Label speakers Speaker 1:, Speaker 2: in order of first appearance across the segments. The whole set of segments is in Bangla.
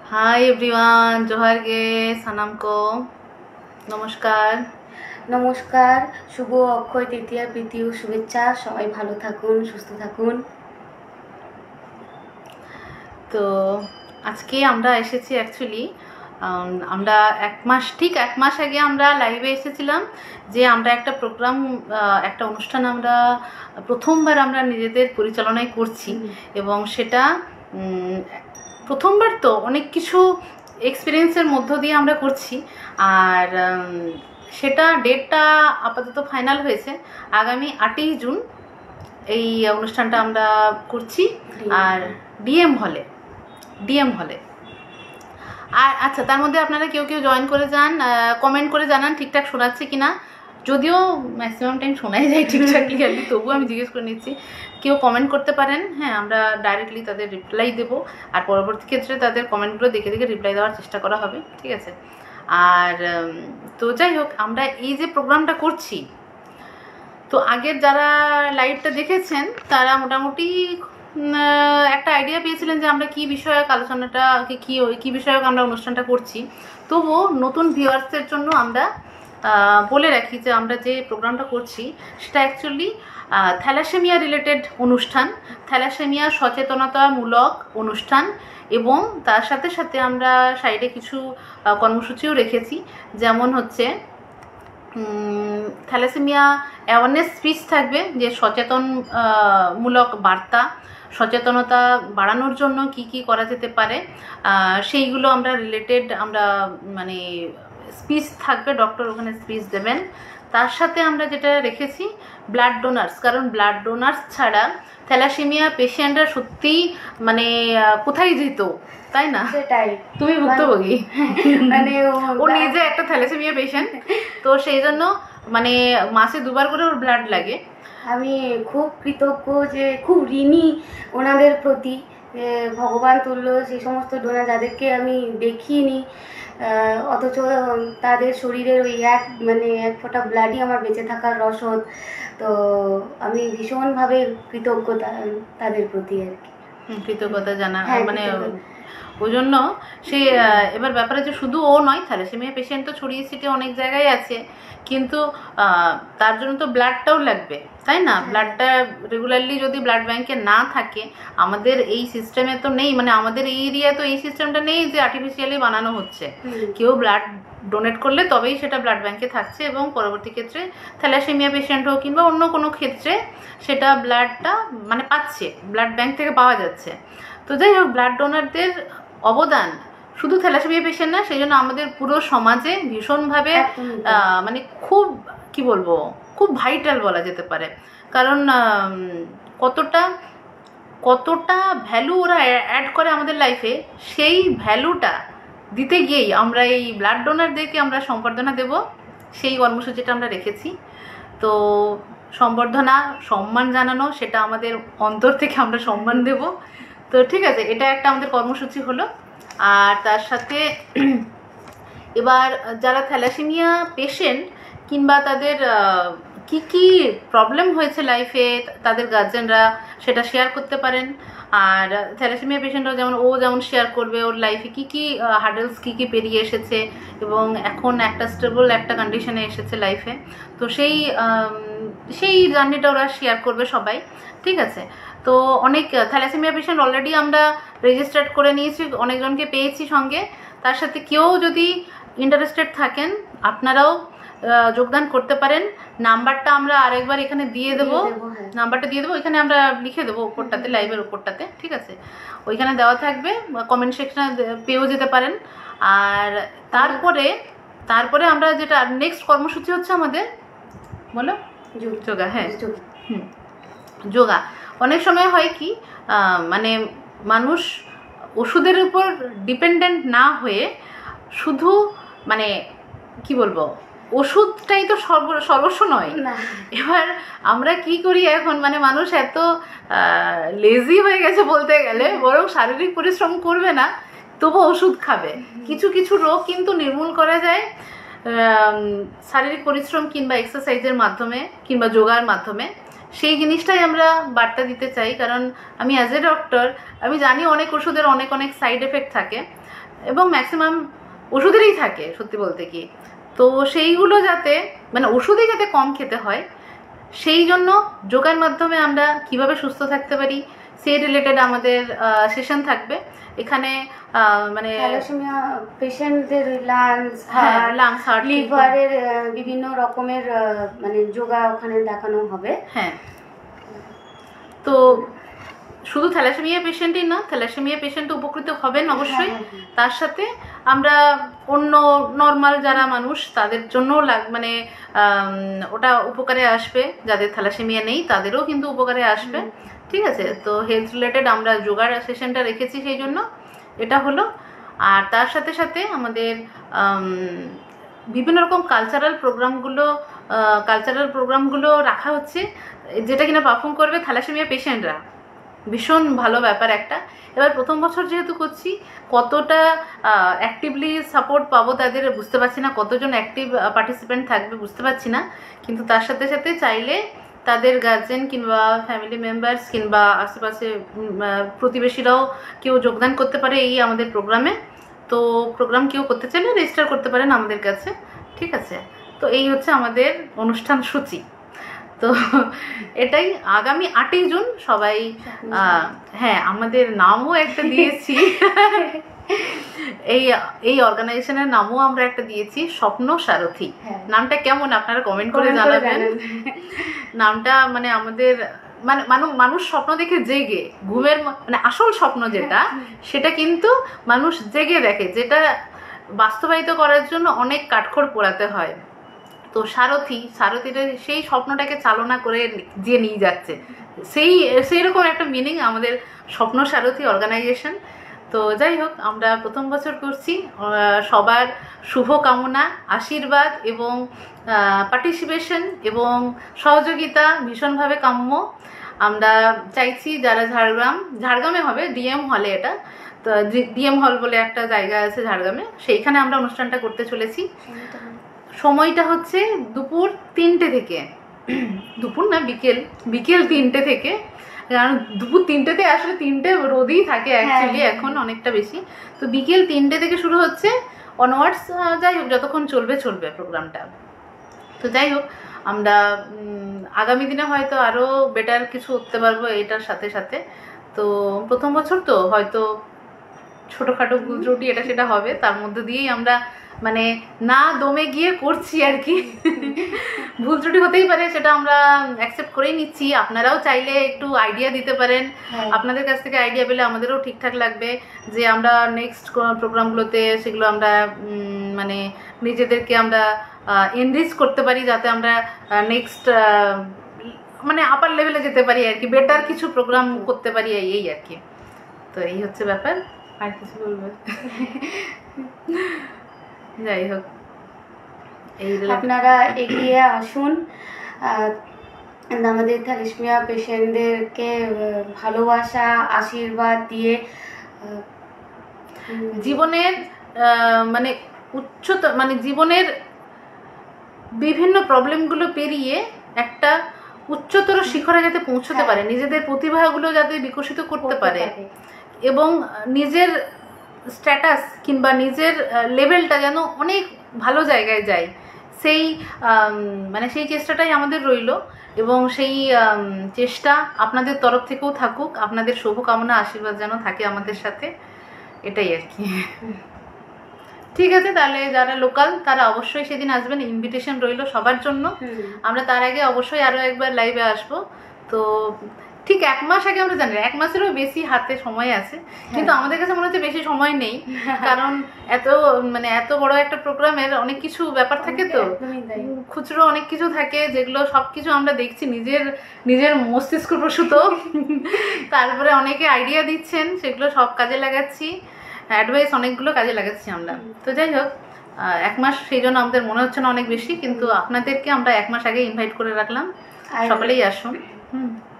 Speaker 1: हाय एवरीवन, जोहार गे सनम को नमस्कार।
Speaker 2: নমস্কার, শুভ অক্ষয় তৃতীয়া প্রীতি ও শুভেচ্ছা। সবাই ভালো থাকুন, সুস্থ থাকুন।
Speaker 1: তো আজকে আমরা এসেছি অ্যাকচুয়ালি আমরা ঠিক এক মাস আগে আমরা লাইভে এসেছিলাম যে আমরা একটা প্রোগ্রাম একটা অনুষ্ঠান আমরা প্রথমবার আমরা নিজেদের পরিচালনায় করছি এবং সেটা প্রথমবার তো অনেক কিছু এক্সপিরিয়েন্সের মধ্য দিয়ে আমরা করছি। আর সেটা ডেটটা আপাতত ফাইনাল হয়েছে আগামী 8ই জুন এই অনুষ্ঠানটা আমরা করছি। আর ডিএম হলে আর আচ্ছা, তার মধ্যে আপনারা কেউ জয়েন করে যান, কমেন্ট করে জানান ঠিকঠাক শোনাচ্ছে কিনা। যদিও ম্যাক্সিমাম টাইম শোনাই যায় ঠিকঠাক ক্লিয়ারলি, তবুও আমি জিজ্ঞেস করে নিচ্ছি। কেউ কমেন্ট করতে পারেন, হ্যাঁ আমরা ডাইরেক্টলি তাদের রিপ্লাই দেবো। আর পরবর্তী ক্ষেত্রে তাদের কমেন্টগুলো দেখে রিপ্লাই দেওয়ার চেষ্টা করা হবে, ঠিক আছে। আর তো যাই হোক, আমরা এই যে প্রোগ্রামটা করছি, তো আগের যারা লাইভটা দেখেছেন তারা মোটামুটি একটা আইডিয়া পেয়েছিলেন যে আমরা কি বিষয়ক আলোচনাটা কি বিষয়ক আমরা অনুষ্ঠানটা করছি। তবুও নতুন ভিউয়ার্সদের জন্য আমরা বলে রাখি যে আমরা যে প্রোগ্রামটা করছি সেটা অ্যাকচুয়ালি থ্যালাসেমিয়া রিলেটেড অনুষ্ঠান, থ্যালাসেমিয়া সচেতনতামূলক অনুষ্ঠান। এবং তার সাথে সাথে আমরা সাইডে কিছু কর্মসূচিও রেখেছি, যেমন হচ্ছে থ্যালাসেমিয়া অ্যাওয়ারনেস স্পিচ থাকবে, যে সচেতনমূলক বার্তা, সচেতনতা বাড়ানোর জন্য কি করা যেতে পারে সেইগুলো আমরা রিলেটেড আমরা মানে স্পিচ থাকবে, ডক্টর ওখানে স্পিচ দেবেন। তার সাথে আমরা যেটা রেখেছি ব্লাড ডোনার্স, কারণ ব্লাড ডোনার্স ছাড়া থ্যালাসেমিয়া পেশেন্টরা সত্যিই মানে কোথায় যেত, তাই না?
Speaker 2: সেটাই,
Speaker 1: তুমি ভুক্তভোগী,
Speaker 2: মানে
Speaker 1: ও নিজে একটা থ্যালাসেমিয়া পেশেন্ট, তো সেই জন্য মানে মাসে 2বার করে ওর ব্লাড লাগে।
Speaker 2: আমি খুব কৃতজ্ঞ, যে খুব ঋণী ওনাদের প্রতি। ভগবান তুল্য সেই সমস্ত ডোনার যাদেরকে আমি দেখিনি, অথচ তাদের শরীরের ওই এক ফোঁটা ব্লাডই আমার বেঁচে থাকার রসদ। তো আমি ভীষণভাবে কৃতজ্ঞ তাদের প্রতি আর কি,
Speaker 1: কৃতজ্ঞতা জানা।
Speaker 2: হ্যাঁ,
Speaker 1: মানে ওই জন্য সে এবার ব্যাপারে যে শুধু ও নয়, থ্যালাসেমিয়া পেশেন্ট তো ছড়িয়ে ছিটিয়ে অনেক জায়গায় আছে, কিন্তু তার জন্য তো ব্লাডটাও লাগবে, তাই না? ব্লাডটা রেগুলারলি যদি ব্লাড ব্যাংকে না থাকে, আমাদের এই সিস্টেমে তো নেই, মানে আমাদের এই এরিয়ায় তো এই সিস্টেমটা নেই যে আর্টিফিশিয়ালি বানানো হচ্ছে। কেউ ব্লাড ডোনেট করলে তবেই সেটা ব্লাড ব্যাংকে থাকছে এবং পরবর্তী ক্ষেত্রে থ্যালাসেমিয়া পেশেন্ট হোক কিংবা অন্য কোনো ক্ষেত্রে সেটা ব্লাডটা মানে পাচ্ছে, ব্লাড ব্যাংক থেকে পাওয়া যাচ্ছে। তো যাই হোক, ব্লাড ডোনারদের অবদান শুধু থ্যালাসেমিয়া পেশেন্ট না, সেই জন্য আমাদের পুরো সমাজে ভীষণভাবে মানে খুব ভাইটাল বলা যেতে পারে। কারণ কতটা ভ্যালু ওরা অ্যাড করে আমাদের লাইফে, সেই ভ্যালুটা দিতে গিয়েই আমরা এই ব্লাড ডোনারদেরকে আমরা সম্বর্ধনা দেব, সেই কর্মসূচিটা আমরা রেখেছি। তো সম্মান জানানো, সেটা আমাদের অন্তর থেকে আমরা সম্মান দেব। তো ঠিক আছে, এটা একটা আমাদের কর্মসূচি হলো। আর তার সাথে এবার যারা থ্যালাসেমিয়া পেশেন্ট কিংবা তাদের কি প্রবলেম হয়েছে লাইফে, তাদের গার্জেনরা সেটা শেয়ার করতে পারেন। আর থ্যালাসেমিয়া পেশেন্টরা যেমন শেয়ার করবে ওর লাইফে কি হার্ডেলস কি পেরিয়ে এসেছে এবং এখন একটা স্টেবল একটা কন্ডিশনে এসেছে লাইফে। তো সেই জার্নিটা ওরা শেয়ার করবে সবাই, ঠিক আছে। তো অনেক থ্যালাসেমিয়া পেশেন্ট অলরেডি আমরা রেজিস্টার্ড করে নিয়েছি, অনেকজনকে পেয়েছি সঙ্গে। তার সাথে কেউ যদি ইন্টারেস্টেড থাকেন আপনারাও যোগদান করতে পারেন। নাম্বারটা আমরা আরেকবার এখানে দিয়ে দেবো, নাম্বারটা দিয়ে দেবো, এখানে আমরা লিখে দেবো ওপরটাতে, লাইভের ওপরটাতে, ঠিক আছে। ওইখানে দেওয়া থাকবে, কমেন্ট সেকশনে পেয়েও যেতে পারেন। আর তারপরে আমরা যেটা নেক্সট কর্মসূচি হচ্ছে আমাদের, বলো, যোগা। হ্যাঁ, যোগা। অনেক সময় হয় কি মানে মানুষ ওষুধের উপর ডিপেন্ডেন্ট না হয়ে শুধু মানে ওষুধটাই তো সর্বস্ব নয়। এবার আমরা কি করি এখন, মানে মানুষ এত লেজি হয়ে গেছে বলতে গেলে, বরং শারীরিক পরিশ্রম করবে না, তবু ওষুধ খাবে। কিছু রোগ কিন্তু নির্মূল করা যায় শারীরিক পরিশ্রম কিংবা এক্সারসাইজের মাধ্যমে কিংবা যোগার মাধ্যমে। সেই জিনিসটাই আমরা বার্তা দিতে চাই। কারণ আমি অ্যাজ এ ডক্টর আমি জানি অনেক ওষুধের অনেক অনেক সাইড এফেক্ট থাকে এবং ম্যাক্সিমাম ওষুধেরই থাকে সত্যি বলতে কি। তো সেইগুলো যাতে মানে ওষুধই যাতে কম খেতে হয়, সেই জন্য যোগার মাধ্যমে আমরা কিভাবে সুস্থ থাকতে পারি সেই রিলেটেড আমাদের সেশন থাকবে এখানে। মানে
Speaker 2: থ্যালাসেমিয়া পেশেন্টদের লাংস
Speaker 1: হার্ট
Speaker 2: লিভারের বিভিন্ন রকমের মানে যোগা ওখানে দেখানো হবে।
Speaker 1: হ্যাঁ, তো শুধু থ্যালাসেমিয়া পেশেন্টই না, থ্যালাসেমিয়া পেশেন্ট উপকৃত হবেন অবশ্যই, তার সাথে আমরা অন্য নর্মাল যারা মানুষ তাদের জন্য মানে ওটা উপকারে আসবে, যাদের থ্যালাসেমিয়া নেই তাদেরও কিন্তু উপকারে আসবে। ঠিক আছে, তো হেলথ রিলেটেড আমরা যোগার সেশনটা রেখেছি সেই জন্য এটা হলো। আর তার সাথে সাথে আমাদের বিভিন্ন রকম কালচারাল প্রোগ্রামগুলো রাখা হচ্ছে, যেটা কিনা পারফর্ম করবে থ্যালাসেমিয়া পেশেন্টরা। ভীষণ ভালো ব্যাপার একটা। এবার প্রথম বছর যেহেতু করছি, কতটা অ্যাক্টিভলি সাপোর্ট পাবো তাদের বুঝতে পারছি না, কতজন অ্যাক্টিভ পার্টিসিপেন্ট থাকবে বুঝতে পারছি না, কিন্তু তার সাথে সাথে চাইলে তাদের গার্জেন কিংবা ফ্যামিলি মেম্বার্স কিংবা আশেপাশে প্রতিবেশীরাও কেউ যোগদান করতে পারে এই আমাদের প্রোগ্রামে। তো প্রোগ্রাম কেউ করতে চাইলে রেজিস্টার করতে পারেন আমাদের কাছে। ঠিক আছে, তো এই হচ্ছে আমাদের অনুষ্ঠান সূচি। তো এটাই আগামী 8ই জুন সবাই হ্যাঁ, আমাদের নামও একটা দিয়েছি এই অর্গানাইজেশনের নামও আমরা একটা দিয়েছি স্বপ্ন সারথী। নামটা কেমন আপনারা কমেন্ট করে জানাবেন। নামটা মানে আমাদের মানে মানুষ স্বপ্ন দেখে জেগে ঘুমের মানে আসল স্বপ্ন যেটা সেটা কিন্তু মানুষ জেগে দেখে, যেটা বাস্তবায়িত করার জন্য অনেক কাঠখড় পোড়াতে হয়। তো সারথীটা সেই স্বপ্নটাকে চালনা করে যে নিয়ে যাচ্ছে, সেই রকম একটা মিনিং আমাদের স্বপ্ন সারথী অর্গানাইজেশন। তো যাই হোক, আমরা প্রথম বছর করছি, সবার শুভ কামনা, আশীর্বাদ এবং পার্টিসিপেশন এবং সহযোগিতা ভীষণভাবে কাম্য। আমরা চাইছি যারা ঝাড়গ্রামে হবে, ডিএম হলে, এটা তো ডিএম হল বলে একটা জায়গা আছে ঝাড়গ্রামে, সেইখানে আমরা অনুষ্ঠানটা করতে চলেছি। সময়টা হচ্ছে দুপুর 3টে থেকে, দুপুর না বিকেল 3টে থেকে, কারণ দুপুর 3টেতে আসলে 3টে রোদই থাকে অ্যাকচুয়ালি এখন অনেকটা বেশি। তো বিকেল 3টে থেকে শুরু হচ্ছে অনওয়ার্ডস, যাই হোক যতক্ষণ চলবে প্রোগ্রামটা। তো যাই হোক, আমরা আগামী দিনে হয়তো আরও বেটার কিছু করতে পারবো এটার সাথে সাথে। তো প্রথম বছর তো হয়তো ছোটোখাটো ভুল ত্রুটি এটা সেটা হবে, তার মধ্যে দিয়েই আমরা মানে না দমে গিয়ে করছি আর কি। ভুল ত্রুটি হতেই পারে, সেটা আমরা অ্যাকসেপ্ট করেই নিচ্ছি। আপনারাও চাইলে একটু আইডিয়া দিতে পারেন, আপনাদের কাছ থেকে আইডিয়া পেলে আমাদেরও ঠিকঠাক লাগবে যে আমরা নেক্সট প্রোগ্রামগুলোতে সেগুলো আমরা মানে নিজেদেরকে আমরা এনরিচ করতে পারি, যাতে আমরা নেক্সট মানে আপার লেভেলে যেতে পারি আর কি, বেটার কিছু প্রোগ্রাম করতে পারি এই আর কি। তো এই হচ্ছে ব্যাপার, আর কিছু বলবে? যাই হোক,
Speaker 2: আপনারা এগিয়ে আসুন, আমাদের থ্যালাসেমিয়া পেশেন্টদেরকে ভালোবাসা আশীর্বাদ দিয়ে
Speaker 1: জীবনের মানে মানে জীবনের বিভিন্ন প্রবলেমগুলো পেরিয়ে একটা উচ্চতর শিখরে যাতে পৌঁছতে পারে, নিজেদের প্রতিভাগুলো যাতে বিকশিত করতে পারে এবং নিজের স্ট্যাটাস কিংবা নিজের লেভেলটা যেন অনেক ভালো জায়গায় যায়, সেই মানে সেই চেষ্টাটাই আমাদের রইল। এবং সেই চেষ্টা আপনাদের তরফ থেকেও থাকুক, আপনাদের শুভকামনা আশীর্বাদ যেন থাকে আমাদের সাথে, এটাই আর কি। ঠিক আছে, তাহলে যারা লোকাল তারা অবশ্যই সেদিন আসবেন, ইনভিটেশন রইল সবার জন্য। আমরা তার আগে অবশ্যই আরও একবার লাইভে আসবো। তো ঠিক 1 মাস আগে আমরা জানি, 1 মাসেরও বেশি হাতে সময় আছে, কিন্তু আমাদের কাছে মনে হচ্ছে বেশি সময় নেই, কারণ এত বড় একটা প্রোগ্রামের অনেক কিছু ব্যাপার থাকে, তো খুচরো অনেক কিছু থাকে, যেগুলো সব কিছু আমরা দেখছি নিজের মস্তিষ্ক প্রসূত। তারপরে অনেকে আইডিয়া দিচ্ছেন, সেগুলো সব কাজে লাগাচ্ছি, অ্যাডভাইস অনেকগুলো কাজে লাগাচ্ছি আমরা। তো যাই হোক, 1 মাস সেই জন্য আমাদের মনে হচ্ছে না অনেক বেশি, কিন্তু আপনাদেরকে আমরা 1 মাস আগে ইনভাইট করে রাখলাম, সকালেই আসুন।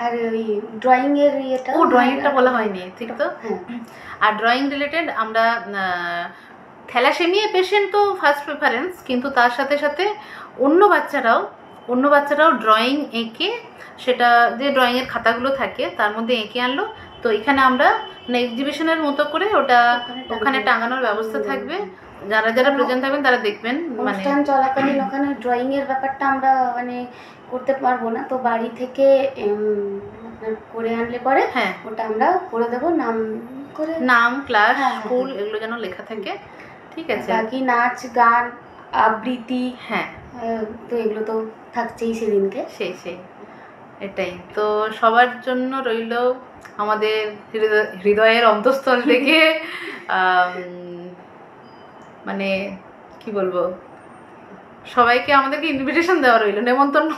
Speaker 2: আর ওই ড্রয়িং এর ইয়েটা,
Speaker 1: ড্রয়িংটা বলা হয়নি, ঠিক তো? আর ড্রয়িং রিলেটেড আমরা থ্যালাসেমিয়া পেশেন্ট তো ফার্স্ট প্রেফারেন্স, কিন্তু তার সাথে সাথে অন্য বাচ্চারাও অন্য বাচ্চারাও ড্রয়িং এঁকে সেটা যে ড্রয়িংয়ের খাতাগুলো থাকে তার মধ্যে এঁকে আনলো। তো এখানে আমরা এক্সিবিশনের মতো করে ওটা ওখানে টাঙানোর ব্যবস্থা থাকবে। যারা যারা প্রেজেন্ট থাকবেন তারা দেখবেন। মানে
Speaker 2: অনুষ্ঠান চলাকালীন ওখানে ড্রয়িং এর ব্যাপারটা আমরা মানে করতে পারবো না, তো বাড়ি থেকে আপনার করে আনলে পরে
Speaker 1: হ্যাঁ
Speaker 2: ওটা আমরা করে দেবো, নাম করে
Speaker 1: নাম, ক্লাস,
Speaker 2: হ্যাঁ,
Speaker 1: স্কুল এগুলো যেন লেখা থাকে। ঠিক আছে,
Speaker 2: বাকি নাচ গান আবৃত্তি
Speaker 1: হ্যাঁ
Speaker 2: তো এগুলো তো থাকছেই সেদিনকে।
Speaker 1: সেই এটাই তো সবার জন্য রইল আমাদের হৃদয়ের অন্তঃস্থল থেকে মানে কি বলবো, সবাইকে আমাদেরকে ইনভিটেশন দেওয়া রইল, নেমন্তন্ন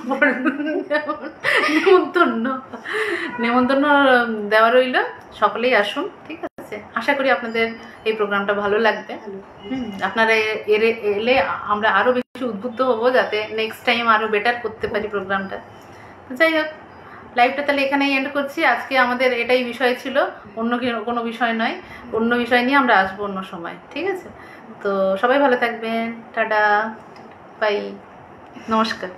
Speaker 1: দেওয়া রইল। সকলেই আসুন, ঠিক আছে। আশা করি আপনাদের এই প্রোগ্রামটা ভালো লাগবে। আপনারা এলে আমরা আরো বেশি উদ্বুদ্ধ হব যাতে নেক্সট টাইম আরো বেটার করতে পারি প্রোগ্রামটা। যাই হোক, লাইভটা তাহলে এখানেই এন্ড করছি। আজকে আমাদের এটাই বিষয় ছিল, অন্য কোনো বিষয় নয়। অন্য বিষয় নিয়ে আমরা আসবো অন্য সময়, ঠিক আছে। তো সবাই ভালো থাকবেন, টাটা, বাই, নমস্কার।